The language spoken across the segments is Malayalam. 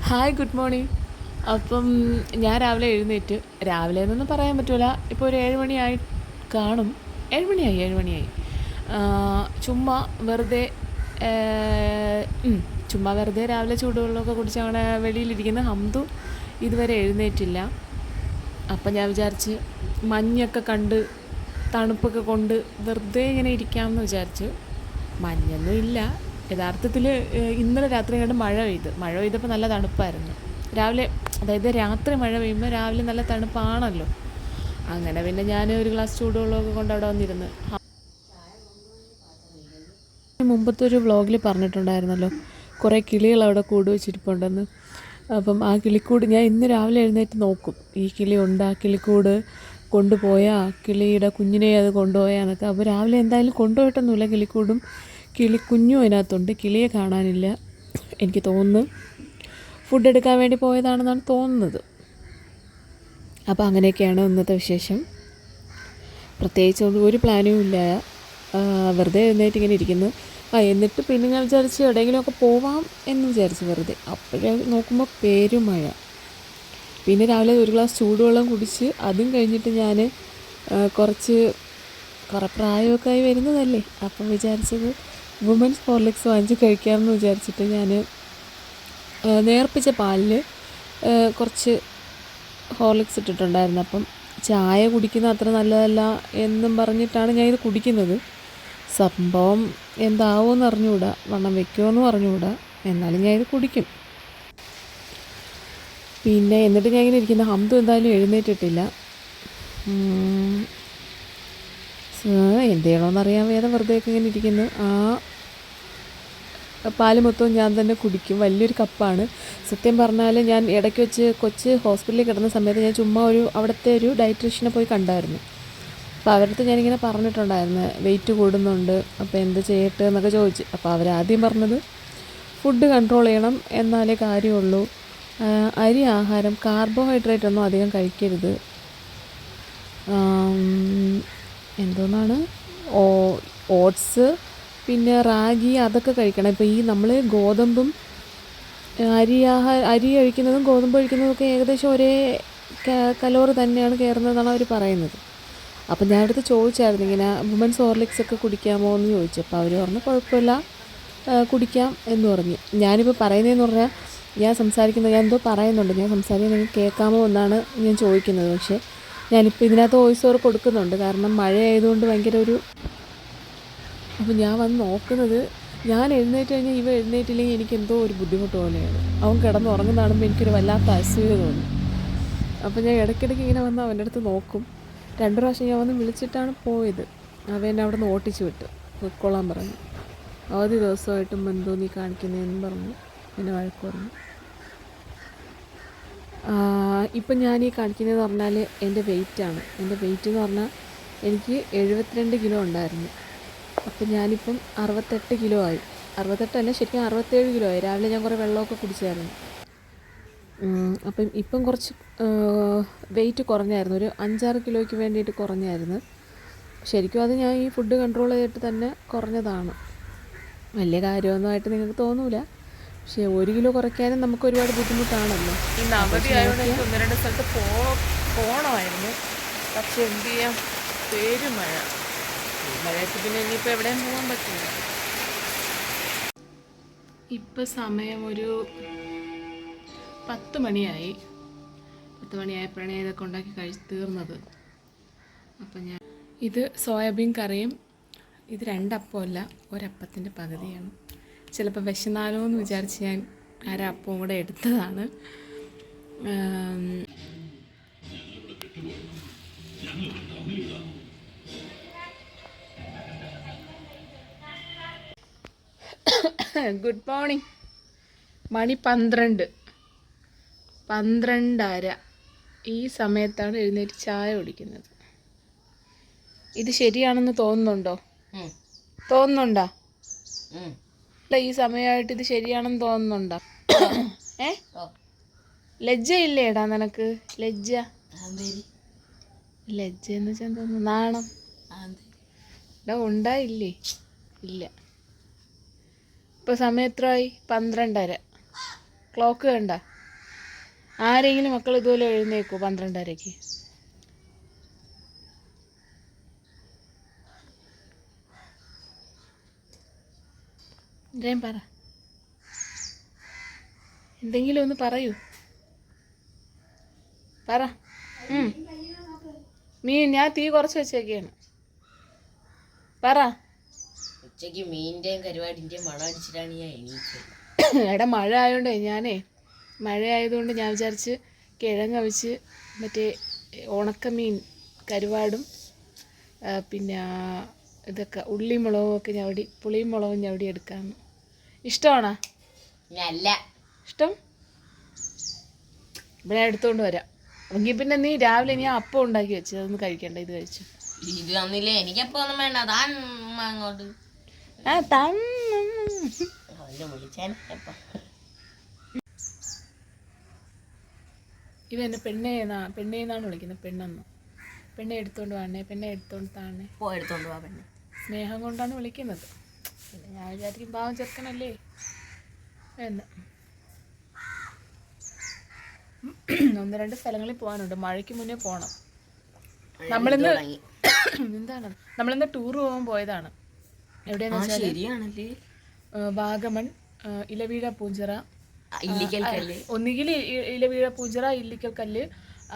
Hi, good morning. അപ്പം ഞാൻ രാവിലെ എഴുന്നേറ്റ്, രാവിലെ എന്നൊന്നും പറയാൻ പറ്റില്ല, ഇപ്പോൾ ഒരു 7 മണിയായി കാണും. 7 മണിയായി. ചുമ്മാ വെറുതെ ചുമ്മാ വെറുതെ രാവിലെ ചൂടുവെള്ളമൊക്കെ കുടിച്ച് അങ്ങനെ വെളിയിലിരിക്കുന്ന ഹംദു ഇതുവരെ എഴുന്നേറ്റില്ല. അപ്പം ഞാൻ വിചാരിച്ച് മഞ്ഞൊക്കെ കണ്ട് തണുപ്പൊക്കെ കൊണ്ട് വെറുതെ ഇങ്ങനെ ഇരിക്കാമെന്ന് വിചാരിച്ചു. മഞ്ഞൊന്നും ഇല്ല. യഥാർത്ഥത്തിൽ ഇന്നലെ രാത്രി കണ്ട് മഴ പെയ്തപ്പോൾ നല്ല തണുപ്പായിരുന്നു രാവിലെ. അതായത് രാത്രി മഴ പെയ്യുമ്പോൾ രാവിലെ നല്ല തണുപ്പാണല്ലോ. അങ്ങനെ പിന്നെ ഞാൻ ഒരു ഗ്ലാസ് ചൂടുവെള്ളമൊക്കെ കൊണ്ട് അവിടെ വന്നിരുന്ന്. മുമ്പത്തെ ഒരു വ്ളോഗിൽ പറഞ്ഞിട്ടുണ്ടായിരുന്നല്ലോ, കുറേ കിളികൾ അവിടെ കൂട് വെച്ചിരിപ്പുണ്ടെന്ന്. അപ്പം ആ കിളിക്കൂട് ഞാൻ ഇന്ന് രാവിലെ എഴുന്നേറ്റ് നോക്കും, ഈ കിളി ഉണ്ട്, ആ കിളിക്കൂട് കൊണ്ടുപോയാൽ കിളിയുടെ കുഞ്ഞിനെ അത് കൊണ്ടുപോയാന്നൊക്കെ. അപ്പോൾ രാവിലെ എന്തായാലും കൊണ്ടുപോയിട്ടൊന്നുമില്ല, കിളിക്കൂടും കിളിക്കുഞ്ഞും അതിനകത്തുണ്ട്. കിളിയെ കാണാനില്ല. എനിക്ക് തോന്നുന്നു ഫുഡ് എടുക്കാൻ വേണ്ടി പോയതാണെന്നാണ് തോന്നുന്നത്. അപ്പോൾ അങ്ങനെയൊക്കെയാണ് ഇന്നത്തെ വിശേഷം. പ്രത്യേകിച്ച് ഒരു പ്ലാനും ഇല്ല, വെറുതെ എഴുന്നേറ്റ് ഇങ്ങനെ ഇരിക്കുന്നു. എന്നിട്ട് പിന്നെ ഞാൻ വിചാരിച്ച് എവിടെയെങ്കിലുമൊക്കെ പോവാം എന്ന് വിചാരിച്ച് വെറുതെ. അപ്പോഴേ നോക്കുമ്പോൾ പേരുമഴ. പിന്നെ രാവിലെ ഒരു ഗ്ലാസ് ചൂടുവെള്ളം കുടിച്ച് അതും കഴിഞ്ഞിട്ട് ഞാൻ കുറേ പ്രായമൊക്കെ ആയി വരുന്നതല്ലേ, അപ്പം വിചാരിച്ചത് വുമൻസ് ഹോർലിക്സ് വാങ്ങിച്ച് കഴിക്കാമെന്ന് വിചാരിച്ചിട്ട് ഞാൻ നേർപ്പിച്ച പാലിൽ കുറച്ച് ഹോർലിക്സ് ഇട്ടിട്ടുണ്ടായിരുന്നു. അപ്പം ചായ കുടിക്കുന്നത് അത്ര നല്ലതല്ല എന്നും പറഞ്ഞിട്ടാണ് ഞാനിത് കുടിക്കുന്നത്. സംഭവം എന്താവുമെന്ന് അറിഞ്ഞുകൂടാ, വണ്ണം വെക്കുമെന്നും അറിഞ്ഞുകൂടാ, എന്നാലും ഞാനിത് കുടിക്കും. പിന്നെ എന്നിട്ട് ഞാൻ ഇങ്ങനെ ഇരിക്കുന്ന ഹംദു എന്തായാലും എഴുന്നേറ്റിട്ടില്ല. എന്ത് ചെയ്യണമെന്നറിയാൻ വേദം വെറുതെയൊക്കെ ഇങ്ങനെ ഇരിക്കുന്നു. പാല് മൊത്തവും ഞാൻ തന്നെ കുടിക്കും. വലിയൊരു കപ്പാണ്. സത്യം പറഞ്ഞാൽ ഞാൻ ഇടയ്ക്ക് വെച്ച് കൊച്ച് ഹോസ്പിറ്റലിൽ കിടന്ന സമയത്ത് ഞാൻ ചുമ്മാ അവിടുത്തെ ഒരു ഡയറ്റീഷ്യനെ പോയി കണ്ടായിരുന്നു. അപ്പോൾ അവരടുത്ത് ഞാനിങ്ങനെ പറഞ്ഞിട്ടുണ്ടായിരുന്നു വെയിറ്റ് കൂടുന്നുണ്ട്, അപ്പോൾ എന്ത് ചെയ്യട്ടെ എന്നൊക്കെ ചോദിച്ചു. അപ്പോൾ അവരാദ്യം പറഞ്ഞത് ഫുഡ് കൺട്രോൾ ചെയ്യണം, എന്നാലേ കാര്യമുള്ളൂ. അരി ആഹാരം, കാർബോഹൈഡ്രേറ്റ് ഒന്നും അധികം കഴിക്കരുത്. എന്തോന്നാണ്, ഓട്സ്, പിന്നെ റാഗി, അതൊക്കെ കഴിക്കണം. ഇപ്പോൾ ഈ നമ്മൾ ഗോതമ്പും അരി കഴിക്കുന്നതും ഗോതമ്പ് കഴിക്കുന്നതൊക്കെ ഏകദേശം ഒരേ കലോറി തന്നെയാണ് കയറുന്നതെന്നാണ് അവർ പറയുന്നത്. അപ്പം ഞാൻ അടുത്ത് ചോദിച്ചായിരുന്നു ഇങ്ങനെ വുമൻസ് ഹോർലിക്സ് ഒക്കെ കുടിക്കാമോ എന്ന് ചോദിച്ചു. അപ്പോൾ അവർ പറഞ്ഞു കുഴപ്പമില്ല, കുടിക്കാം എന്ന് പറഞ്ഞു. ഞാനിപ്പോൾ പറയുന്നതെന്ന് പറഞ്ഞാൽ ഞാൻ എന്തോ പറയുന്നുണ്ട്, ഞാൻ സംസാരിക്കുന്നത് നിങ്ങൾക്ക് കേൾക്കാമോ എന്നാണ് ഞാൻ ചോദിക്കുന്നത്. പക്ഷേ ഞാനിപ്പോൾ ഇതിനകത്ത് വോയിസ് ഓവർ കൊടുക്കുന്നുണ്ട്, കാരണം മഴ ആയതുകൊണ്ട് ഭയങ്കര അപ്പോൾ ഞാൻ വന്ന് നോക്കുന്നത്, ഞാൻ എഴുന്നേറ്റ് കഴിഞ്ഞാൽ ഇവ എഴുന്നേറ്റില്ലെങ്കിൽ എനിക്ക് എന്തോ ഒരു ബുദ്ധിമുട്ട് പോലെയാണ്. അവൻ കിടന്ന് ഉറങ്ങുന്ന കാണുമ്പോൾ എനിക്കൊരു വല്ലാത്ത അസൂയ തോന്നും. അപ്പോൾ ഞാൻ ഇടയ്ക്കിടയ്ക്ക് ഇങ്ങനെ വന്ന് അവൻ്റെ അടുത്ത് നോക്കും. 2 പ്രാവശ്യം ഞാൻ വന്ന് വിളിച്ചിട്ടാണ് പോയത്. അവൻ എന്നെ അവിടെ നിന്ന് ഓട്ടിച്ച് വിട്ടു, പൊയ്ക്കോളാൻ പറഞ്ഞു. അവധി ദിവസമായിട്ടും എന്തോ നീ കാണിക്കുന്നതെന്ന് പറഞ്ഞു എന്നെ വഴക്ക് പറഞ്ഞു. ഇപ്പം ഞാൻ ഈ കാണിക്കുന്നതെന്ന് പറഞ്ഞാൽ എൻ്റെ വെയിറ്റാണ്. എൻ്റെ വെയിറ്റ് എന്ന് പറഞ്ഞാൽ എനിക്ക് 72 കിലോ ഉണ്ടായിരുന്നു. അപ്പം ഞാനിപ്പം 68 കിലോ ആയി. 68 ശരിക്കും 67 കിലോ ആയി. രാവിലെ ഞാൻ കുറേ വെള്ളമൊക്കെ കുടിച്ചായിരുന്നു. അപ്പം ഇപ്പം കുറച്ച് വെയിറ്റ് കുറഞ്ഞായിരുന്നു, ഒരു 5-6 കിലോയ്ക്ക് വേണ്ടിയിട്ട് കുറഞ്ഞായിരുന്നു. ശരിക്കും അത് ഞാൻ ഈ ഫുഡ് കൺട്രോൾ ചെയ്തിട്ട് തന്നെ കുറഞ്ഞതാണ്. വലിയ കാര്യമൊന്നുമായിട്ട് നിങ്ങൾക്ക് തോന്നൂല, പക്ഷേ 1 കിലോ കുറയ്ക്കാനും നമുക്ക് ഒരുപാട് ബുദ്ധിമുട്ടാണല്ലോ. ഇന്ന് അവധി ആയതുകൊണ്ട് എനിക്ക് 1-2 സ്ഥലത്ത് പോകണമായിരുന്നു. പക്ഷെ എന്ത് ചെയ്യാം, പേരുമഴ. മഴയത്ത് പിന്നെ ഇനിയിപ്പോൾ എവിടെയും പോകാൻ പറ്റില്ല. ഇപ്പം സമയം ഒരു 10 മണിയായി. 10 മണിയായപ്പോഴാണ് ഇതൊക്കെ ഉണ്ടാക്കി തീർന്നത്. അപ്പം ഇത് സോയാബീൻ കറിയും, ഇത് 2 അപ്പമല്ല, ഒരപ്പത്തിൻ്റെ പകുതിയാണ്. ചിലപ്പോൾ വിശന്നാലോ എന്ന് വിചാരിച്ച് ഞാൻ അരപ്പവും കൂടെ എടുത്തതാണ്. Good morning. മണി 12:30. ഈ സമയത്താണ് എഴുന്നേറ്റ് ചായ കുടിക്കുന്നത്. ഇത് ശരിയാണെന്ന് തോന്നുന്നുണ്ടോ? അല്ല, ഈ സമയമായിട്ട് ഇത് ശരിയാണെന്ന് തോന്നുന്നുണ്ടോ? ലജ്ജയില്ലേടാ നിനക്ക്? ലജ്ജ എന്ന് വെച്ചാൽ തോന്നുന്നു നാണം ഉണ്ടായില്ലേ? ഇല്ല. ഇപ്പോൾ സമയം എത്രയായി? 12:30. ക്ലോക്ക് കണ്ട? ആരെങ്കിലും മക്കൾ ഇതുപോലെ എഴുന്നേക്കോ 12:30-ക്ക്? എന്തേലും പറ, എന്തെങ്കിലും ഒന്ന് പറയൂ, പറ. മീൻ ഞാൻ തീ കുറച്ച് വെച്ചേക്കാണ്, പറ. ഉച്ചയ്ക്ക് മീനിന്റെയും കരുവാടിന്റെയും മണം അടിച്ചിട്ടാണ് ഞാൻ എണീറ്റത്. എടാ മഴ ആയതുകൊണ്ടേ മഴ ആയതുകൊണ്ട് ഞാൻ വിചാരിച്ച് കിഴങ്ങ് വെച്ച് മറ്റേ ഉണക്കമീൻ കരുവാടും പിന്നെ ഇതൊക്കെ ഉള്ളിയും മുളകും ഒക്കെ ഞവടി, പുളിയും മുളകും ഞവടി എടുക്കാമെന്ന്. ഇഷ്ടമാണോ? അല്ല ഇഷ്ടം ഇവിടെ എടുത്തോണ്ട് വരാം. എങ്കിൽ പിന്നെ നീ രാവിലെ ഞാൻ അപ്പം ഉണ്ടാക്കി വെച്ച് അതൊന്ന് കഴിക്കണ്ട, ഇത് കഴിച്ചു. ഇത് തന്നില്ലേ, എനിക്കപ്പം ഒന്നും വേണ്ട, താൻ അങ്ങോട്ട് ഇവ എന്നെ പെണ്ണേന്നാണ് വിളിക്കുന്നത്. പെണ്ണെ എടുത്തോണ്ട് വാണേ, പെണ്ണെ എടുത്തോണ്ട് താണേ, എടുത്തോണ്ട് വാ പെണ്ണെ. സ്നേഹം കൊണ്ടാണ് വിളിക്കുന്നത്. പിന്നെ ഞാൻ വിചാരിക്കും പാവം ചെറുക്കനല്ലേ എന്ന്. 1-2 സ്ഥലങ്ങളിൽ പോകാനുണ്ട്, മഴയ്ക്ക് മുന്നേ പോകണം. നമ്മളിന്ന് ടൂർ പോകാൻ പോയതാണ്. എവിടെയാന്ന് വെച്ചാൽ വാഗമൺ, ഇലവീഴ പൂഞ്ചിറ, ഒന്നുകിൽ ഇലവീഴ പൂഞ്ചിറ, ഇല്ലിക്കൽ കല്ല്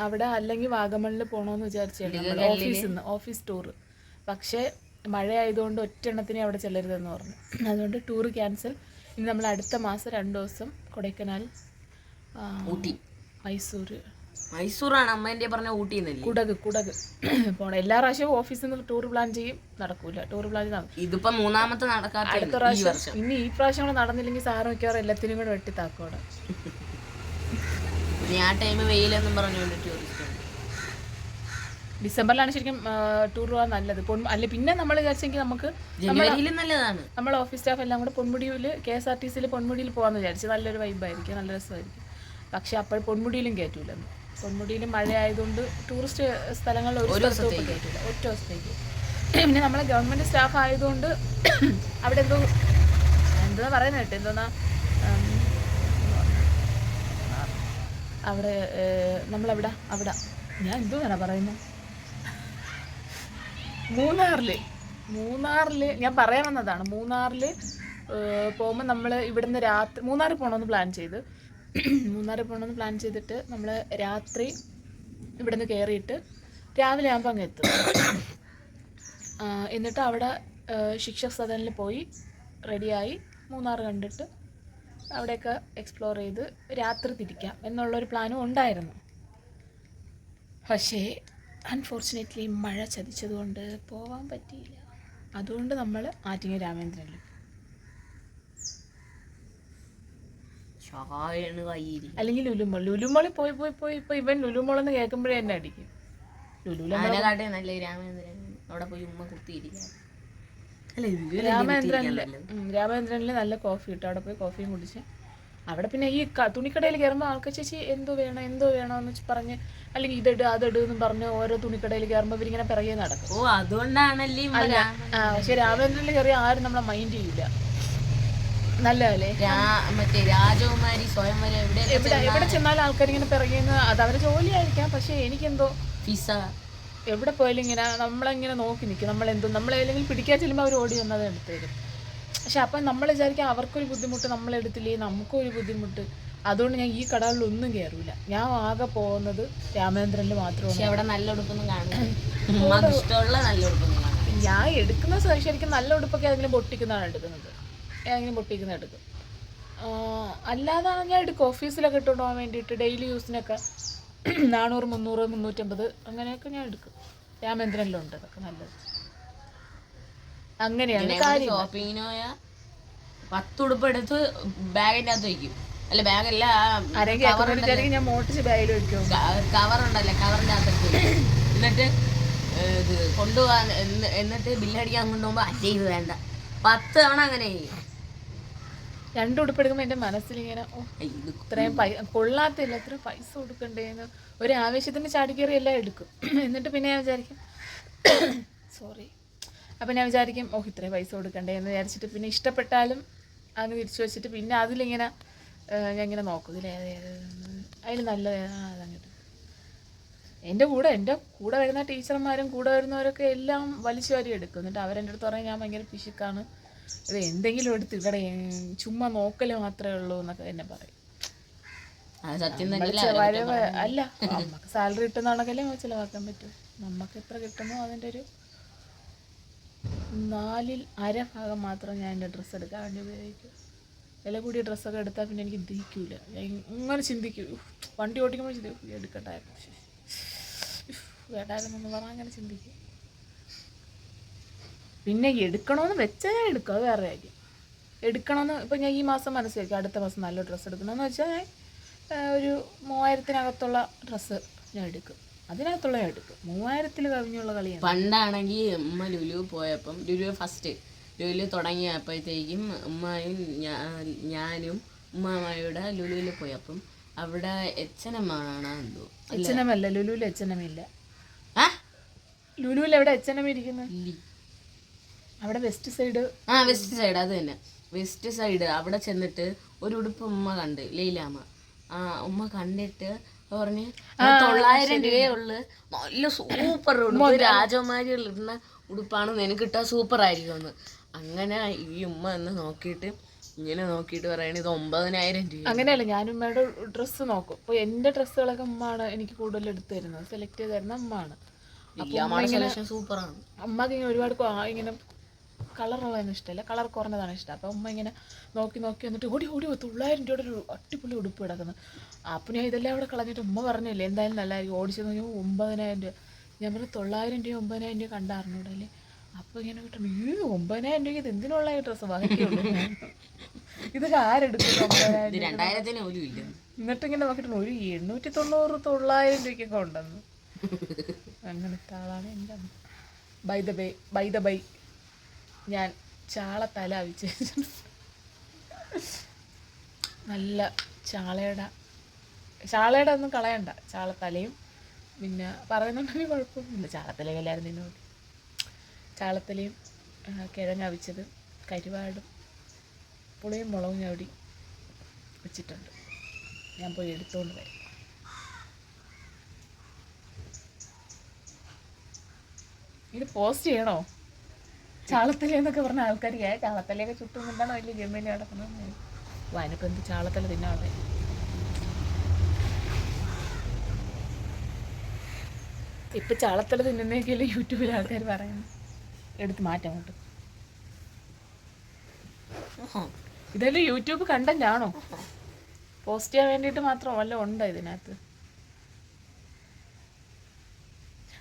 അവിടെ, അല്ലെങ്കിൽ വാഗമണിൽ പോകണമെന്ന് വിചാരിച്ചായിരുന്നു ഓഫീസ് ടൂറ്. പക്ഷേ മഴ ആയതുകൊണ്ട് ഒറ്റെണ്ണത്തിനെ അവിടെ ചെല്ലരുതെന്ന് പറഞ്ഞു. അതുകൊണ്ട് ടൂറ് ക്യാൻസൽ. ഇനി നമ്മൾ അടുത്ത മാസം 2 ദിവസം കൊടൈക്കനാൽ, ഊട്ടി, മൈസൂറാണ് അമ്മേന്റെ പറഞ്ഞ ഊട്ടി, കുടക് പോണം. എല്ലാ പ്രാവശ്യവും ഓഫീസിൽ നിന്ന് ടൂർ പ്ലാൻ ചെയ്യും, നടക്കൂല. ടൂർ പ്ലാൻ ഇതിപ്പോ 3ാമത്തെ നടക്കാത്ത. അടുത്ത പ്രാവശ്യം ഇനി ഈ പ്രാവശ്യം കൂടെ നടന്നില്ലെങ്കിൽ സാറ് മിക്കവാറും എല്ലാത്തിനും കൂടെ വെട്ടിത്താക്കോടെ. ആ ടൈം വെയിലെന്നും പറഞ്ഞുകൊണ്ട് ഡിസംബറിലാണ് ശരിക്കും ടൂർ പോകാൻ നല്ലത്. അല്ലെ പിന്നെ നമ്മൾ വിചാരിച്ചെങ്കിൽ നമുക്ക് നല്ലതാണ്. നമ്മൾ ഓഫീസ് സ്റ്റാഫ് എല്ലാം കൂടെ പൊന്മുടിയിൽ KSRTCയിൽ പൊന്മുടിയിൽ പോകാമെന്ന് വിചാരിച്ചു. നല്ലൊരു വൈബായിരിക്കും, നല്ല രസമായിരിക്കും. പക്ഷെ അപ്പോൾ പൊന്മുടിയിലും കയറ്റൂല. പൊന്മുടിയിലും മഴ ആയതുകൊണ്ട് ടൂറിസ്റ്റ് സ്ഥലങ്ങളിൽ ഒരു ദിവസത്തേക്ക് കയറ്റില്ല, ഒറ്റ ദിവസത്തേക്ക്. പിന്നെ നമ്മളെ ഗവൺമെൻറ് സ്റ്റാഫ് ആയതുകൊണ്ട് അവിടെ എന്താ പറയുന്നത് കേട്ടോ, എന്തോന്നാ അവിടെ നമ്മളവിടെ ഞാൻ എന്തോ വേണം പറയുന്നത്, മൂന്നാറിൽ ഞാൻ പറയാൻ വന്നതാണ്. മൂന്നാറിൽ പോകുമ്പോൾ നമ്മൾ ഇവിടുന്ന് രാത്രി മൂന്നാറിൽ പോകണമെന്ന് പ്ലാൻ ചെയ്തിട്ട് നമ്മൾ രാത്രി ഇവിടുന്ന് കയറിയിട്ട് രാവിലെ ആകുമ്പോൾ അങ്ങ് എത്തും. എന്നിട്ട് അവിടെ ശിക്ഷക് സദനിൽ പോയി റെഡിയായി മൂന്നാർ കണ്ടിട്ട് അവിടെയൊക്കെ എക്സ്പ്ലോർ ചെയ്ത് രാത്രി തിരിക്കാം എന്നുള്ളൊരു പ്ലാനും ഉണ്ടായിരുന്നു. പക്ഷേ അൺഫോർച്ചുനേറ്റ്ലി മഴ ചതിച്ചതുകൊണ്ട് പോകാൻ പറ്റിയില്ല. അതുകൊണ്ട് നമ്മൾ ആറ്റിങ്ങൽ രാമേന്ദ്രനിൽ, അല്ലെങ്കിൽ ലുലുമോളിൽ പോയി ഇവൻ ലുലുമോളെന്ന് കേൾക്കുമ്പോഴേ എന്നെ അടിക്കും. രാമേന്ദ്രനിൽ നല്ല കോഫി കിട്ടും. അവിടെ പോയി കോഫിയും കുടിച്ച് അവിടെ പിന്നെ ഈ തുണിക്കടയിൽ കയറുമ്പോൾ ആൾക്കാർ ചേച്ചി എന്തോ വേണമെന്ന് പറഞ്ഞ്, അല്ലെങ്കിൽ ഇതെട് അതെട് എന്നും പറഞ്ഞ് ഓരോ തുണിക്കടയിൽ കയറുമ്പോൾ ഇവരിങ്ങനെ പിറകെ നടക്കും. അതുകൊണ്ടാണല്ലേ. പക്ഷെ രാമേന്ദ്രനിൽ കയറിയ ആരും നമ്മളെ മൈൻഡ് ചെയ്യില്ല. നല്ലതല്ലേ? മറ്റേ രാജകുമാരി സ്വയംവരം എവിടെ ചെന്നാലും ആൾക്കാരിങ്ങനെ പിറകെന്ന്, അത് അവരുടെ ജോലിയായിരിക്കാം. പക്ഷെ എനിക്കെന്തോ എവിടെ പോയാലും ഇങ്ങനെ നമ്മളിങ്ങനെ നോക്കി നിൽക്കും. നമ്മളേതെങ്കിലും പിടിക്കാൻ ചെല്ലുമ്പോൾ അവർ ഓടി വന്നത് എടുത്തു തരും. പക്ഷെ അപ്പം നമ്മൾ വിചാരിക്കാം അവർക്കൊരു ബുദ്ധിമുട്ട്, നമ്മളെടുത്തില്ലേ നമുക്കൊരു ബുദ്ധിമുട്ട്. അതുകൊണ്ട് ഞാൻ ഈ കടകളിലൊന്നും കയറൂല. ഞാൻ ആകെ പോകുന്നത് രാമേന്ദ്രനിൽ മാത്രമാണ്. അവിടെ നല്ല ഉടുപ്പൊന്നും കാണും. ഞാൻ എടുക്കുന്ന ശരിക്കും നല്ല ഉടുപ്പൊക്കെ ഏതെങ്കിലും പൊട്ടിക്കുന്നതാണ് എടുക്കുന്നത്. എടുക്കും. അല്ലാതാണ് ഞാൻ എടുക്കും. ഓഫീസിലൊക്കെ ഇട്ടുകൊണ്ട് പോകാൻ വേണ്ടിയിട്ട് ഡെയിലി യൂസിനൊക്കെ 400, 300, 350 അങ്ങനെയൊക്കെ ഞാൻ എടുക്കും. രാമേന്ദ്രനിലുണ്ട് അതൊക്കെ നല്ലത്. അങ്ങനെയാണ് കാര്യം. ഷോപ്പിങ്ങിന് പോയാൽ 10 ഉടുപ്പ് എടുത്ത് ബാഗിൻ്റെ അകത്ത് വയ്ക്കും. അല്ല ബാഗല്ല, ഞാൻ മോട്ടിച്ച് ബാഗിൽ വയ്ക്കും. കവറുണ്ടല്ലേ, കവറിൻ്റെ അകത്ത് എന്നിട്ട് ഇത് കൊണ്ടുപോകാൻ, എന്നിട്ട് ബില്ലടിക്കാൻ കൊണ്ടുപോകുമ്പോൾ അല്ലേ ഇത് വേണ്ട 10 തവണ അങ്ങനെ ചെയ്യും. 2 ഉടുപ്പെടുക്കുമ്പോൾ എൻ്റെ മനസ്സിലിങ്ങനെ ഇത്രയും കൊള്ളാത്തില്ല, ഇത്രയും പൈസ കൊടുക്കണ്ടേന്ന് ഒരു ആവേശത്തിന് ചാടിക്കയറി എല്ലാം എടുക്കും. എന്നിട്ട് പിന്നെ ഞാൻ വിചാരിക്കും അപ്പം ഞാൻ വിചാരിക്കും ഇത്രയും പൈസ കൊടുക്കണ്ടേ എന്ന് വിചാരിച്ചിട്ട് പിന്നെ ഇഷ്ടപ്പെട്ടാലും അങ്ങ് തിരിച്ചു വെച്ചിട്ട് പിന്നെ അതിലിങ്ങനെ ഞാൻ ഇങ്ങനെ നോക്കും, ഇതിലേത് അതിന് നല്ല അതങ്ങോട്ട് എൻ്റെ കൂടെ വരുന്ന ടീച്ചർമാരും കൂടെ വരുന്നവരൊക്കെ എല്ലാം വലിച്ചു വാരി എടുക്കും. എന്നിട്ട് അവരെൻ്റെ അടുത്ത് പറയും ഞാൻ ഭയങ്കര പിശുക്കാണ്, ഇത് എന്തെങ്കിലും എടുത്ത് ഇവിടെ ചുമ്മാ നോക്കല് മാത്രമേ ഉള്ളൂ എന്നൊക്കെ എന്നെ പറയും. സത്യം അല്ല, നമുക്ക് സാലറി കിട്ടുന്നതാണെങ്കിലേ ചിലവാക്കാൻ പറ്റും. നമുക്ക് എത്ര കിട്ടുന്നോ അതിൻ്റെ ഒരു 1/4 ഭാഗം മാത്രം ഞാൻ എൻ്റെ ഡ്രസ്സ് എടുക്കാൻ വേണ്ടി ഉപയോഗിക്കും. വില കൂടിയ ഡ്രസ്സൊക്കെ എടുത്താൽ പിന്നെ എനിക്ക് ദഹിക്കൂല. ഞാൻ ഇങ്ങനെ ചിന്തിക്കും, വണ്ടി ഓടിക്കുമ്പോൾ ചിന്തിക്കും എടുക്കട്ടായിരുന്നു, വേണ്ടായിരുന്നെന്ന് പറഞ്ഞാൽ അങ്ങനെ ചിന്തിക്കും. പിന്നെ എടുക്കണമെന്ന് വെച്ചാൽ ഞാൻ എടുക്കും, അത് വേറെ കാര്യം. എടുക്കണമെന്ന് ഇപ്പം ഞാൻ ഈ മാസം മനസ്സിലാക്കി അടുത്ത മാസം നല്ല ഡ്രസ്സ് എടുക്കണമെന്ന് വെച്ചാൽ ഞാൻ ഒരു 3000-നകത്തുള്ള ഡ്രസ്സ് ഞാൻ എടുക്കും. അതിനകത്തുള്ള ഞാൻ എടുക്കും. 3000-ൽ കവിഞ്ഞുള്ള കളിയാണ്. പണ്ടാണെങ്കിൽ ഉമ്മ ലുലു പോയപ്പം ലുലു തുടങ്ങിയപ്പോഴത്തേക്കും ഉമ്മയും ഞാനും ഉമ്മാമ്മയുടെ ലുലുവിൽ പോയപ്പം അവിടെ H&M ആണോ എന്തോ. H&M അല്ല, ലുലുവിൽ H&M ഇല്ല. ലുലുവിൽ എവിടെ H&M ഇരിക്കുന്നത്? അവിടെ വെസ്റ്റ് സൈഡ്. വെസ്റ്റ് സൈഡ്, അത് തന്നെ വെസ്റ്റ് സൈഡ്. അവിടെ ചെന്നിട്ട് ഒരു ഉടുപ്പ് ഉമ്മ കണ്ട്, ലൈലാമ്മ. ഉമ്മ കണ്ടിട്ട് പറഞ്ഞ് 900 രൂപയേ ഉള്ളു, നല്ല സൂപ്പർ ഉടുപ്പ്, രാജകുമാരികൾ ഇടുന്ന ഉടുപ്പാണ്, നിനക്ക് ഇട്ടാൽ സൂപ്പർ ആയിരിക്കുമെന്ന്. അങ്ങനെ ഈ ഉമ്മ എന്ന് നോക്കിയിട്ട് ഇങ്ങനെ നോക്കിയിട്ട് പറയണത് 9000 രൂപ. അങ്ങനെയല്ല, ഞാൻ ഉമ്മയുടെ ഡ്രസ്സ് നോക്കും. അപ്പോൾ എൻ്റെ ഡ്രസ്സുകളൊക്കെ ഉമ്മാണ് എനിക്ക് കൂടുതൽ എടുത്തു തരുന്നത്, സെലക്ട് ചെയ്ത് തരുന്ന ഉമ്മാണ്. സൂപ്പറാണ്. അമ്മക്ക് ഇങ്ങനെ ഒരുപാട് ഇങ്ങനെ കളറുള്ളതൊന്നും ഇഷ്ടമല്ല, കളർ കുറഞ്ഞതാണ് ഇഷ്ടം. അപ്പോൾ ഉമ്മ ഇങ്ങനെ നോക്കി വന്നിട്ട് ഓടി 900 രൂപയുടെ ഒരു അടിപൊളി ഉടുപ്പ് കിടക്കുന്നത്. അപ്പോൾ ഞാൻ ഇതെല്ലാം അവിടെ കളഞ്ഞിട്ട് ഉമ്മ പറഞ്ഞില്ലേ എന്തായാലും നല്ലതായിരിക്കും, ഓടിച്ചെന്ന് നോക്കി 9000 രൂപ. ഞാൻ പറഞ്ഞു 900 രൂപ 9000 രൂപ കണ്ടാറിഞ്ഞൂടെ അല്ലേ. അപ്പോൾ ഇങ്ങനെ കിട്ടണം 9000 രൂപയ്ക്ക് ഇത് എന്തിനുള്ള ഈ ഡ്രസ്സ് ബാക്കിയുള്ളൂ, ഇതൊക്കെ ആരെടുക്കും 2000-ന് പോലും ഇല്ല. എന്നിട്ട് ഇങ്ങനെ നോക്കിയിട്ട് ഒരു 890-900 രൂപയ്ക്കൊക്കെ ഉണ്ടെന്ന്. അങ്ങനത്തെ ആളാണ് എൻ്റെ അമ്മ. ബൈ ദ ബൈ ഞാൻ ചാളത്തല അവിച്ച് നല്ല ചാളയുടെ ഒന്നും കളയണ്ട, ചാളത്തലയും പിന്നെ പറയുന്നുണ്ടെങ്കിൽ കുഴപ്പമൊന്നുമില്ല. ചാളത്തലയും എല്ലാവരും തിന്നോളൂ. ചാളത്തലയും കിഴങ്ങ് അവിച്ചത്, കരുവാടും പുളിയും മുളകും ചവിടി വെച്ചിട്ടുണ്ട്. ഞാൻ പോയി എടുത്തുകൊണ്ട് വരാം. ഇത് പോസ്റ്റ് ചെയ്യണോ? ചാളത്തല എന്നൊക്കെ പറഞ്ഞ ആൾക്കാർ ചാളത്തലയൊക്കെ ചുറ്റും കൊണ്ടാണ് വലിയ ജമ്മീൻ കിടക്കുന്നത്. വാനിപ്പോൾ എന്ത് ചാളത്തല തിന്നാതെ. ഇപ്പം ചാളത്തല തിന്നുന്നേക്കല്ലേ യൂട്യൂബിൽ ആൾക്കാർ പറയുന്നു, എടുത്ത് മാറ്റാൻ കൊണ്ട്. ഇതെല്ലാം യൂട്യൂബ് കണ്ടന്റ് ആണോ? പോസ്റ്റ് ചെയ്യാൻ വേണ്ടിയിട്ട് മാത്രം വല്ലതും ഉണ്ടോ ഇതിനകത്ത്?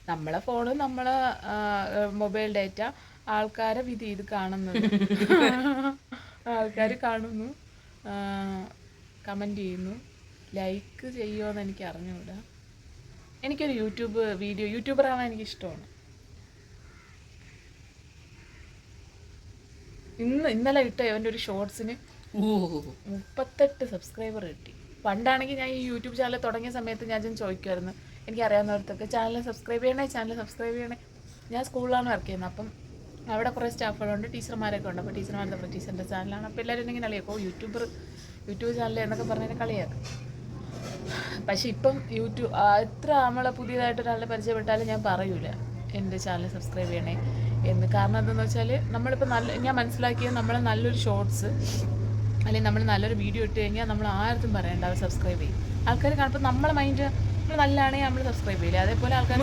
നമ്മളെ ഫോണ്, നമ്മളെ മൊബൈൽ ഡേറ്റ, ആൾക്കാരെ വിധി ഇത് കാണുന്നത്. ആൾക്കാർ കാണുന്നു, കമൻറ്റ് ചെയ്യുന്നു, ലൈക്ക് ചെയ്യുമോയെന്ന് എനിക്ക് അറിഞ്ഞുകൂടാ. എനിക്കൊരു യൂട്യൂബറാവാൻ എനിക്കിഷ്ടമാണ്. ഇന്നലെ ഇട്ട അവൻ്റെ ഒരു ഷോർട്സിന് 38 സബ്സ്ക്രൈബർ കിട്ടി. പണ്ടാണെങ്കിൽ ഞാൻ ഈ യൂട്യൂബ് ചാനൽ തുടങ്ങിയ സമയത്ത് ഞാൻ ചോദിക്കുമായിരുന്നു എനിക്കറിയാവുന്നവർക്കൊക്കെ ചാനൽ സബ്സ്ക്രൈബ് ചെയ്യണേ. ഞാൻ സ്കൂളിലാണ് വർക്ക് ചെയ്യുന്നത്. അപ്പം അവിടെ കുറേ സ്റ്റാഫുകളുണ്ട്, ടീച്ചർമാരൊക്കെ ഉണ്ട്. അപ്പോൾ ടീച്ചർമാരുടെ ടീച്ചറിൻ്റെ ചാനലാണ്. അപ്പോൾ എല്ലാവരും ഇങ്ങനെ കളിയാക്കും, യൂട്യൂബ് ചാനൽ എന്നൊക്കെ പറഞ്ഞതിനെ കളിയാക്കും. പക്ഷെ ഇപ്പം എത്ര നമ്മളെ പുതിയതായിട്ടൊരാളെ പരിചയപ്പെട്ടാലും ഞാൻ പറയൂല എൻ്റെ ചാനൽ സബ്സ്ക്രൈബ് ചെയ്യണേ എന്ന്. കാരണം എന്താണെന്ന് വെച്ചാൽ നമ്മളിപ്പോൾ ഞാൻ മനസ്സിലാക്കിയത് നമ്മൾ നല്ലൊരു ഷോർട്സ് അല്ലെങ്കിൽ നമ്മൾ നല്ലൊരു വീഡിയോ ഇട്ട് കഴിഞ്ഞാൽ നമ്മൾ ആർക്കും പറയണ്ട, അവർ സബ്സ്ക്രൈബ് ചെയ്യും. ആൾക്കാർ കാണുമ്പോൾ നമ്മളെ മൈൻഡ് നമ്മൾ നല്ലതാണെങ്കിൽ നമ്മൾ സബ്സ്ക്രൈബ് ചെയ്യില്ല. അതേപോലെ ആൾക്കാർ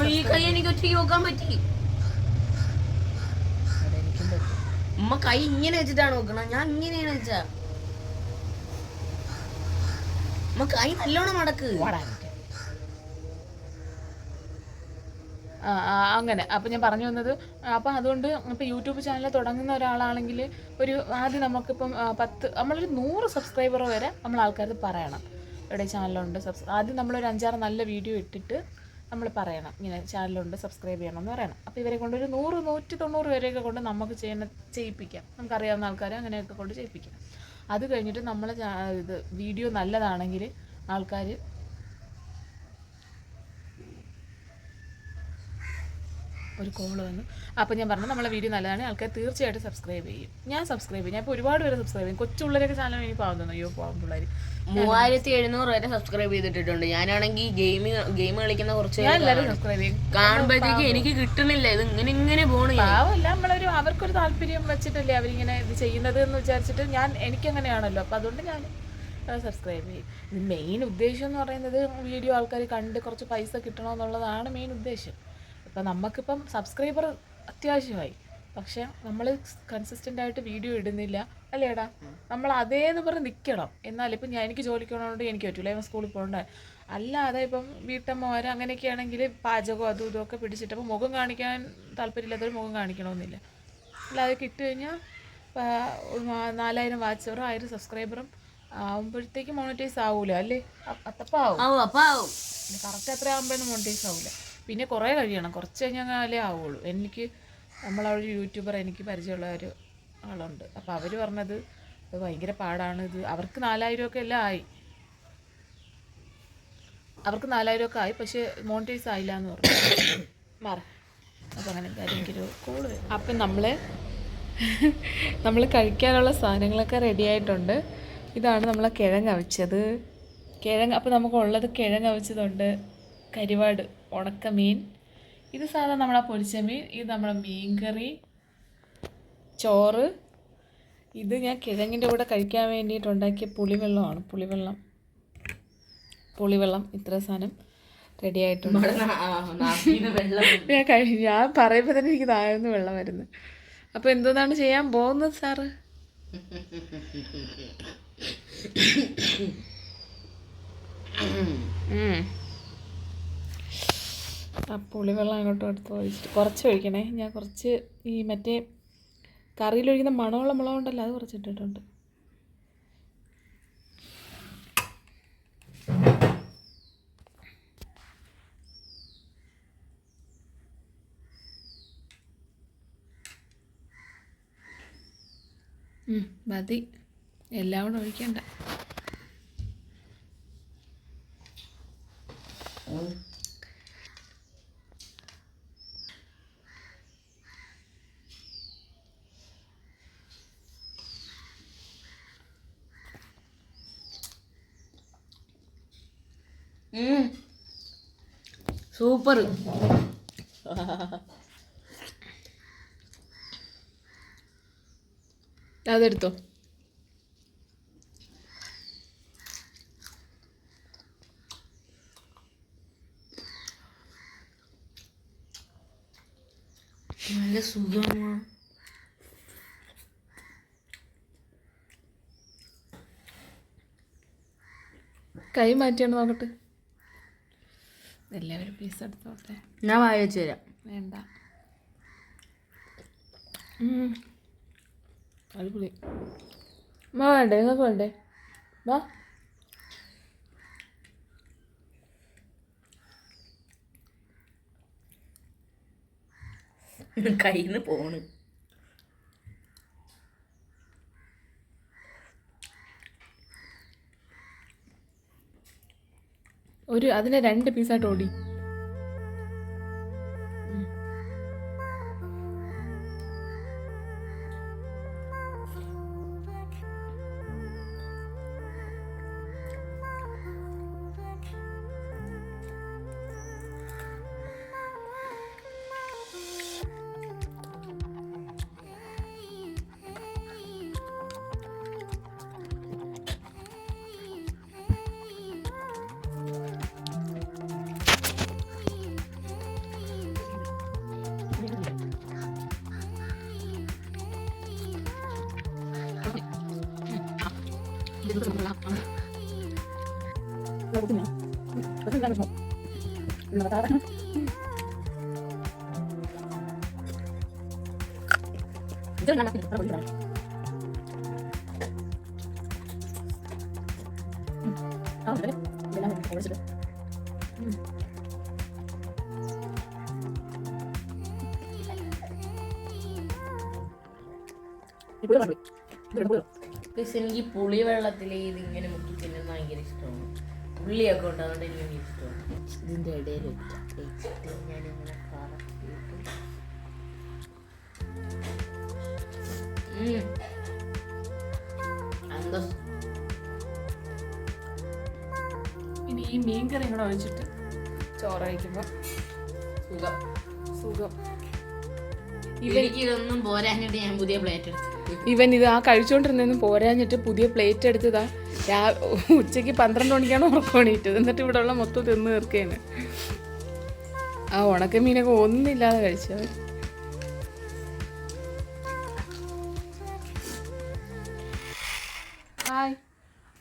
ഉമ്മ കൈ ഇങ്ങനെ വെച്ചിട്ടാണ് നോക്കണം, ഞാൻ ഇങ്ങനെയാണ് വെച്ചാ ഉമ്മ കൈ നല്ലോണം മടക്ക്. അങ്ങനെ. അപ്പം ഞാൻ പറഞ്ഞു വന്നത്, അപ്പം അതുകൊണ്ട് ഇപ്പോൾ യൂട്യൂബ് ചാനൽ തുടങ്ങുന്ന ഒരാളാണെങ്കിൽ ആദ്യം നമുക്കിപ്പം നമ്മളൊരു 100 സബ്സ്ക്രൈബർ വരെ നമ്മൾ ആൾക്കാർക്ക് പറയണം ഇവിടെ ചാനലുണ്ട്. ആദ്യം നമ്മളൊരു 5-6 നല്ല വീഡിയോ ഇട്ടിട്ട് നമ്മൾ പറയണം ഇങ്ങനെ ചാനലുണ്ട്, സബ്സ്ക്രൈബ് ചെയ്യണം എന്ന് പറയണം. അപ്പോൾ ഇവരെ കൊണ്ട് ഒരു 100-190 വരെയൊക്കെ കൊണ്ട് നമുക്ക് ചെയ്യിപ്പിക്കാം. നമുക്കറിയാവുന്ന ആൾക്കാരെ അങ്ങനെയൊക്കെ കൊണ്ട് ചെയ്യിപ്പിക്കാം. അത് കഴിഞ്ഞിട്ട് നമ്മൾ വീഡിയോ നല്ലതാണെങ്കിൽ ആൾക്കാർ ഒരു കോള് വന്നു. അപ്പോൾ ഞാൻ പറഞ്ഞു നമ്മളെ വീഡിയോ നല്ലതാണ്, ആൾക്കാർ തീർച്ചയായിട്ടും സബ്സ്ക്രൈബ് ചെയ്യും. ഞാൻ സബ്സ്ക്രൈബ് ചെയ്യും. ഞാൻ ഇപ്പോൾ ഒരുപാട് പേര് സബ്സ്ക്രൈബ് ചെയ്യും. കൊച്ചുള്ളവരൊക്കെ ചാനൽ എനിക്ക് പാവുന്നു. അയ്യോ പാവം പിള്ളേർ 3700 വരെ സബ്സ്ക്രൈബ് ചെയ്തിട്ടുണ്ട്. ഞാനാണെങ്കിൽ ഗെയിം കളിക്കുന്ന കുറച്ച് ഞാൻ എല്ലാവരും സബ്സ്ക്രൈബ് ചെയ്യും. കാണുമ്പോഴത്തേക്ക് എനിക്ക് കിട്ടണില്ല, ഇത് ഇങ്ങനെ പോണു. പാവമല്ല, നമ്മളൊരു അവർക്കൊരു താല്പര്യം വെച്ചിട്ടല്ലേ അവരിങ്ങനെ ഇത് ചെയ്യുന്നത് എന്ന് വിചാരിച്ചിട്ട് എനിക്കങ്ങനെയാണല്ലോ. അപ്പോൾ അതുകൊണ്ട് ഞാൻ സബ്സ്ക്രൈബ് ചെയ്യും. ഇത് മെയിൻ ഉദ്ദേശം എന്ന് പറയുന്നത് വീഡിയോ ആൾക്കാർ കണ്ട് കുറച്ച് പൈസ കിട്ടണമെന്നുള്ളതാണ് മെയിൻ ഉദ്ദേശം. ഇപ്പം നമുക്കിപ്പം സബ്സ്ക്രൈബർ അത്യാവശ്യമായി, പക്ഷെ നമ്മൾ കൺസിസ്റ്റൻ്റ് ആയിട്ട് വീഡിയോ ഇടുന്നില്ല അല്ലേടാ. നമ്മൾ അതേന്ന് പറഞ്ഞ് നിൽക്കണം. എന്നാലും ഇപ്പം എനിക്ക് ജോലിക്ക് പോകണോണ്ട് എനിക്ക് പറ്റില്ല, ഇപ്പം സ്കൂളിൽ പോകണ്ട. അല്ലാതെ ഇപ്പം വീട്ടമ്മമാർ അങ്ങനെയൊക്കെ ആണെങ്കിൽ പാചകം അതും ഇതുമൊക്കെ പിടിച്ചിട്ടപ്പോൾ മുഖം കാണിക്കാൻ താല്പര്യമില്ലാത്തവർ മുഖം കാണിക്കണമെന്നില്ല. അല്ലാതെ ഇട്ട് കഴിഞ്ഞാൽ 4000 വാച്ച് അവറും 1000 സബ്സ്ക്രൈബറും ആകുമ്പോഴത്തേക്ക് മോണിറ്റൈസ് ആവൂല അല്ലേ? അപ്പം ആവും. കറക്റ്റ് അത്ര ആകുമ്പോഴൊന്നും മോണിറ്റൈസ് ആവില്ല. പിന്നെ കുറേ കഴിയണം, കുറച്ച് കഴിഞ്ഞാലേ ആവുള്ളൂ. നമ്മളൊരു യൂട്യൂബർ എനിക്ക് പരിചയമുള്ള ഒരു ആളുണ്ട്. അപ്പോൾ അവർ പറഞ്ഞത് ഇത് ഭയങ്കര പാടാണ്. ഇത് അവർക്ക് 4000 ഒക്കെ എല്ലാം ആയി, അവർക്ക് 4000 ഒക്കെ ആയി, പക്ഷേ മോണിറ്റൈസ് ആയില്ല എന്ന് പറഞ്ഞു. അപ്പോൾ അങ്ങനെ എനിക്കൊരു കോള് വരും. അപ്പം നമ്മൾ കഴിക്കാനുള്ള സാധനങ്ങളൊക്കെ റെഡി ആയിട്ടുണ്ട്. ഇതാണ് നമ്മളെ കിഴങ്ങ് അവിച്ചത്. അപ്പോൾ നമുക്കുള്ളത് കിഴങ്ങ് അവിച്ചതുണ്ട്, കരിവാട് ഉണക്കമീൻ, ഇത് സാധാരണ നമ്മളെ പൊരിച്ച മീൻ, ഇത് നമ്മളെ മീൻ കറി, ചോറ്. ഇത് ഞാൻ കിഴങ്ങിൻ്റെ കൂടെ കഴിക്കാൻ വേണ്ടിയിട്ടുണ്ടാക്കിയ പുളിവെള്ളമാണ്. പുളിവെള്ളം ഇത്ര സാധനം റെഡി ആയിട്ടുണ്ട്. ഞാൻ പറയുമ്പോൾ തന്നെ എനിക്ക് താഴ്ന്ന് വെള്ളം വരുന്നത്. അപ്പോൾ എന്തോന്നാണ് ചെയ്യാൻ പോകുന്നത് സാറ്? ആ പുളിവെള്ളം അങ്ങോട്ടും എടുത്ത് ഒഴിച്ചിട്ട് കുറച്ച് ഒഴിക്കണേ. ഞാൻ കുറച്ച് ഈ മറ്റേ കറിയിലൊഴിക്കുന്ന മണമുള്ള മുളകുണ്ടല്ലോ, അത് കുറച്ച് ഇട്ടിട്ടുണ്ട്. മതി, എല്ലാം കൂടെ ഒഴിക്കണ്ട. സൂപ്പർ. അതെടുത്തോ. നല്ല സുഖമാണ്. കൈ മാറ്റിയാണ് നോക്കട്ടെ. എല്ലാവരും പീസ് എടുത്തോട്ടെ. ഞാൻ വായ വെച്ച് തരാം. വേണ്ട, അടിപൊളി. വേണ്ടേ നിങ്ങൾക്ക്? വേണ്ടേ? വാ. കയ്യിന്ന് പോണ്. അതിനെ 2 പീസായിട്ട് ഓടി. എനിക്ക് പുളിവെള്ളത്തിൽ ഇതിങ്ങനെ മുക്കി തിന്നുന്നത് ഭയങ്കര ഇഷ്ടമാണ്. പുള്ളിയൊക്കെ ഉണ്ട്, അതുകൊണ്ട് എനിക്ക് ഇഷ്ടമാണ്. ഇതിൻ്റെ ഇടയിൽ വെച്ചിട്ട് ഞാനിങ്ങനെ കറക്കിയിട്ട് ഇനി ഈ മീൻ കറി കൂടെ ഒഴിച്ചിട്ട് ചോറ് കഴിക്കുമ്പോൾ സുഖം. സുഖം. ഇതൊന്നും പോരാഞ്ഞിട്ട് ഞാൻ പുതിയ പ്ലേറ്റ് എടുത്തു. ഇവൻ ഇത് ആ കഴിച്ചുകൊണ്ടിരുന്നൊന്നും പോരാഞ്ഞിട്ട് പുതിയ പ്ലേറ്റ് എടുത്തതാ. ഉച്ചയ്ക്ക് 12 മണിക്കാണ് ഉറക്കം എണീറ്റത്. എന്നിട്ട് ഇവിടെ ഉള്ള മൊത്തം തിന്ന് തീർക്കുകയാണ്. ആ ഉണക്കമീനൊക്കെ ഒന്നില്ലാതെ കഴിച്ചവൻ. ഹായ്.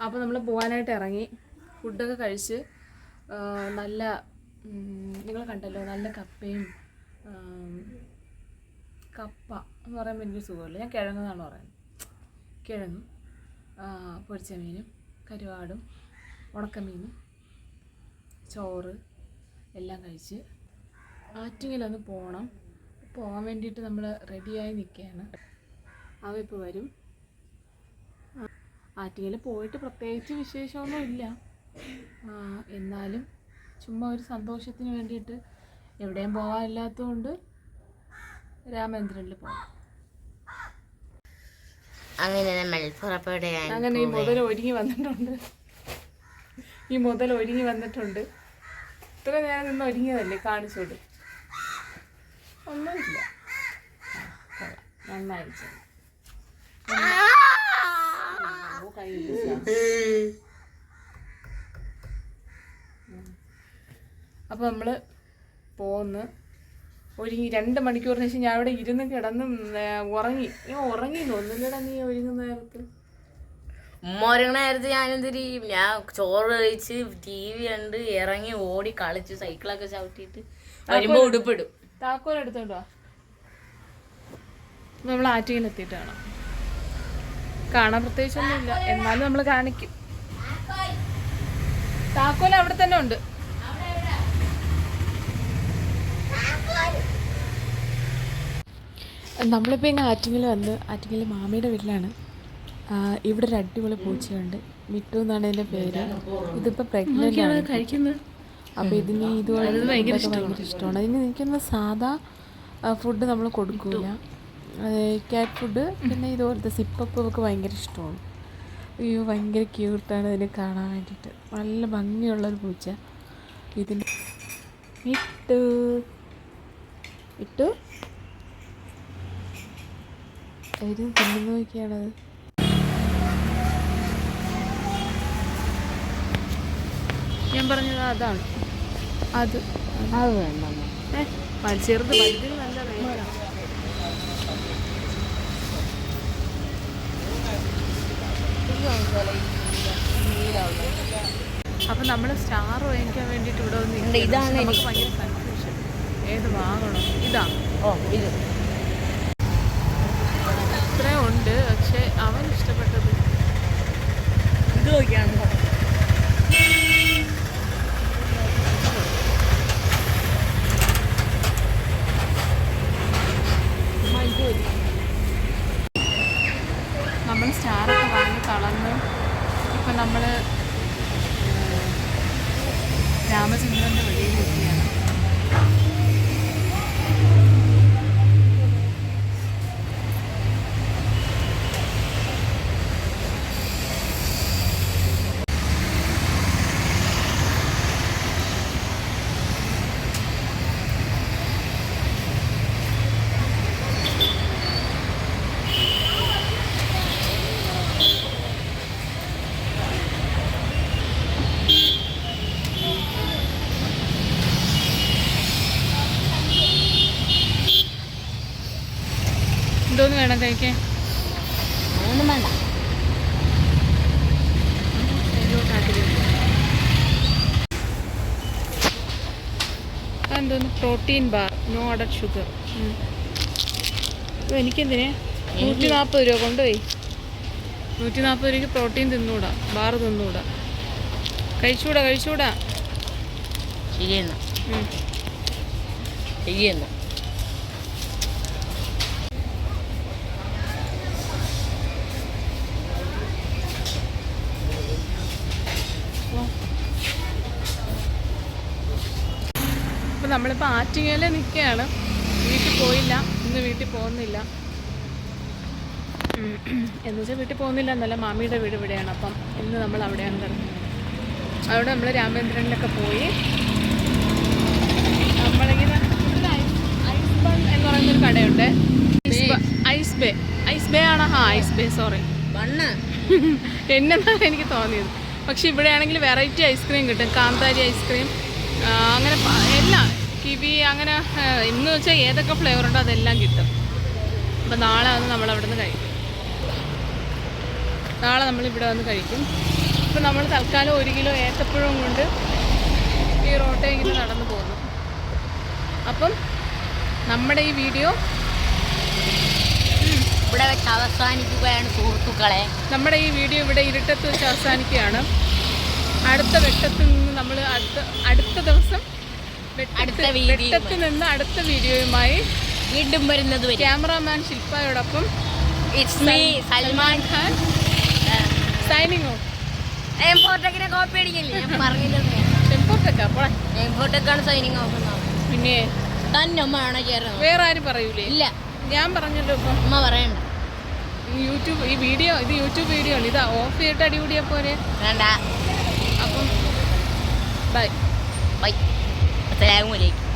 അപ്പോൾ നമ്മൾ പോകാനായിട്ട് ഇറങ്ങി. ഫുഡൊക്കെ കഴിച്ച് നല്ല നിങ്ങൾ കണ്ടല്ലോ, നല്ല കപ്പയും കപ്പ എന്ന് പറയുമ്പോൾ എനിക്ക് സുഖമില്ല. ഞാൻ കിഴങ്ങെന്നാണ് പറയുന്നത്. കിഴങ്ങും പൊരിച്ച മീനും കരുവാടും ഉണക്കമീനും ചോറ് എല്ലാം കഴിച്ച് ആറ്റിങ്ങലൊന്ന് പോകണം. പോകാൻ വേണ്ടിയിട്ട് നമ്മൾ റെഡിയായി നിൽക്കുകയാണ്. അവ ഇപ്പോൾ വരും. ആറ്റിങ്ങൽ പോയിട്ട് പ്രത്യേകിച്ച് വിശേഷമൊന്നുമില്ല. എന്നാലും ചുമ്മാ ഒരു സന്തോഷത്തിന് വേണ്ടിയിട്ട് എവിടെയും പോകാനില്ലാത്തതുകൊണ്ട് രാമേന്ദ്രനിൽ പോകാം. അങ്ങനെ നമ്മൾ പുറപ്പെടുകയാണ്. അങ്ങനെ ഈ മുതൽ ഒരുങ്ങി വന്നിട്ടുണ്ട്. ഇത്ര നേരം നിന്ന് ഒരുങ്ങിയതല്ലേ, കാണിച്ചോട്. ഒന്നുമില്ല, നന്നായി. അപ്പോൾ നമ്മൾ പോന്ന് ഒരുങ്ങി 2 മണിക്കൂറിന് ശേഷം ഞാൻ ഇവിടെ ഇരുന്ന് കിടന്ന് ഉറങ്ങി തോന്നുന്നില്ലടാ നീ ഒരുങ്ങുന്ന നേരത്ത്. ഒരുങ്ങുന്ന നേരത്ത് ഞാനെന്തിരി ഞാൻ ചോറ് കഴിച്ച് TV കണ്ട് ഇറങ്ങി ഓടി കളിച്ച് സൈക്കിളൊക്കെ ചവിട്ടിയിട്ട് വരുമ്പോ ഉടുപ്പിടും. താക്കോൽ എടുത്തോണ്ടോ. നമ്മൾ ആറ്റിങ്ങലെത്തിയിട്ട് കാണാൻ പ്രത്യേകിച്ചൊന്നുമില്ല, എന്നാലും നമ്മൾ കാണിക്കും. താക്കോൽ അവിടെ തന്നെ ഉണ്ട്. നമ്മളിപ്പോൾ ഇങ്ങനെ ആറ്റിങ്ങൽ മാമിയുടെ വീട്ടിലാണ്. ഇവിടെ ഒരു അടിപൊളി പൂച്ചയുണ്ട്, മിട്ടു എന്നാണ് ഇതിൻ്റെ പേര്. ഇതിപ്പോൾ പ്രഗ്നൻ്റ് ആണ് കഴിക്കുന്നത്. അപ്പോൾ ഇതിന് ഇതുപോലെ ഭയങ്കര ഇഷ്ടമാണ്. അതിന് എനിക്കൊന്ന് സാധാ ഫുഡ് നമ്മൾ കൊടുക്കില്ല, ക്യാറ്റ് ഫുഡ്. പിന്നെ ഇതുപോലത്തെ സിപ്പപ്പ് ഒക്കെ ഭയങ്കര ഇഷ്ടമാണ്. അയ്യോ ഭയങ്കര ക്യൂട്ടാണ് ഇതിനെ കാണാൻ വേണ്ടിയിട്ട്. നല്ല ഭംഗിയുള്ളൊരു പൂച്ച. ഇതിന് ഇട്ടു അവർ തിന്നു നോക്കിയാണത്. ഞാൻ പറഞ്ഞത് അതാണ് അത് ചെറുത് വലുതിന് നല്ല റേറ്റാണ്. അപ്പം നമ്മൾ സ്റ്റാർ വാങ്ങിക്കാൻ വേണ്ടിയിട്ട് ഇവിടെ വന്ന് ഇതാണ് നമുക്ക് ഭയങ്കര കൺഫ്യൂഷൻ. ഏത് വാങ്ങണം? ഇതാ. ഇത് ഇത്രയും ഉണ്ട്, പക്ഷെ അവൻ ഇഷ്ടപ്പെട്ടത് ഇത് നോക്കിയാണ്. നമ്മൾ സ്റ്റാറൊക്കെ വാങ്ങി തളർന്ന് ഇപ്പം നമ്മൾ രാമചന്ദ്രൻ്റെ വെളിയിലെത്തിയാണ്. എന്തോന്ന് വേണം കഴിക്കാൻ? ഒന്നും വേണ്ട. എന്തോന്ന്? Protein bar, no added sugar. അപ്പോൾ എനിക്കെന്തിനെ 140 രൂപ കൊണ്ടുപോയി. 140 രൂപയ്ക്ക് പ്രോട്ടീൻ തിന്നൂടാ, ബാർ തിന്നൂടാ. കഴിച്ചൂടാ. ശരിയെന്നാ. അപ്പോൾ നമ്മളിപ്പോൾ ആറ്റിങ്ങൽ നിൽക്കുകയാണ്. വീട്ടിൽ പോയില്ല, ഇന്ന് വീട്ടിൽ പോകുന്നില്ല. എന്ന് വെച്ചാൽ വീട്ടിൽ പോകുന്നില്ല എന്നല്ല, മാമിയുടെ വീട് ഇവിടെയാണ്. അപ്പം ഇന്ന് നമ്മൾ അവിടെയാണ് കിടക്കുന്നത്. അവിടെ നമ്മൾ രാമേന്ദ്രനിലൊക്കെ പോയി നമ്മളിങ്ങനെ ഐസ് ബൺ എന്ന് പറയുന്നൊരു കടയുണ്ട്. ഐസ് ബേ ആണ്. ഐസ് ബേ, സോറി, എന്നെന്നാണ് എനിക്ക് തോന്നിയത്. പക്ഷെ ഇവിടെ ആണെങ്കിൽ വെറൈറ്റി ഐസ്ക്രീം കിട്ടും. കാന്താരി ഐസ്ക്രീം, അങ്ങനെ എല്ലാം, കിവി, അങ്ങനെ എന്ന് വെച്ചാൽ ഏതൊക്കെ ഫ്ലേവർ ഉണ്ടോ അതെല്ലാം കിട്ടും. അപ്പം നാളെ വന്ന് നമ്മളവിടെ നിന്ന് കഴിക്കും. നാളെ നമ്മളിവിടെ വന്ന് കഴിക്കും. ഇപ്പം നമ്മൾ തൽക്കാലം 1 കിലോ ഏത്തപ്പഴവും കൊണ്ട് ഈ റോട്ടേ ഇങ്ങനെ നടന്നു പോകുന്നു. അപ്പം നമ്മുടെ ഈ വീഡിയോ ഇവിടെ വെച്ച് അവസാനിക്കുകയാണ് സുഹൃത്തുക്കളെ. നമ്മുടെ ഈ വീഡിയോ ഇവിടെ ഇരുട്ടത്ത് വെച്ച് അവസാനിക്കുകയാണ്. അടുത്ത വെട്ടത്തിൽ നിന്ന് നമ്മൾ അടുത്ത ദിവസം വെട്ടത്തിൽ നിന്ന് അടുത്ത വീഡിയോയുമായി വീണ്ടും വരുന്നത്. ക്യാമറാമാൻ ശില്പയോടൊപ്പം സൽമാൻ ഖാൻ സൈനിങ് ഓഫ്. എംപോർട്ടെക്കിനെ കോപ്പി അടിക്കില്ലേ? ഞാൻ പറഞ്ഞില്ലെന്ന്. എംപോർട്ടെക്കാണ് സൈനിങ് ഓഫ്. പിന്നെ തന്നെ ഉമ്മയാണോ ചേർന്നത്? വേറെ ആരും പറയൂലേ? ഇല്ല, ഞാൻ പറഞ്ഞല്ലോ. ഇപ്പം ഉമ്മ പറയണ്ട. യൂട്യൂബ് ഈ വീഡിയോ, ഇത് യൂട്യൂബ് വീഡിയോ ആണ്. ഇതാ ഓഫ് ചെയ്തിട്ട് അടികൂടിയാൽ പോരെ? വേണ്ട. അപ്പം ബൈ. അസ്സലാമു അലൈക്കും.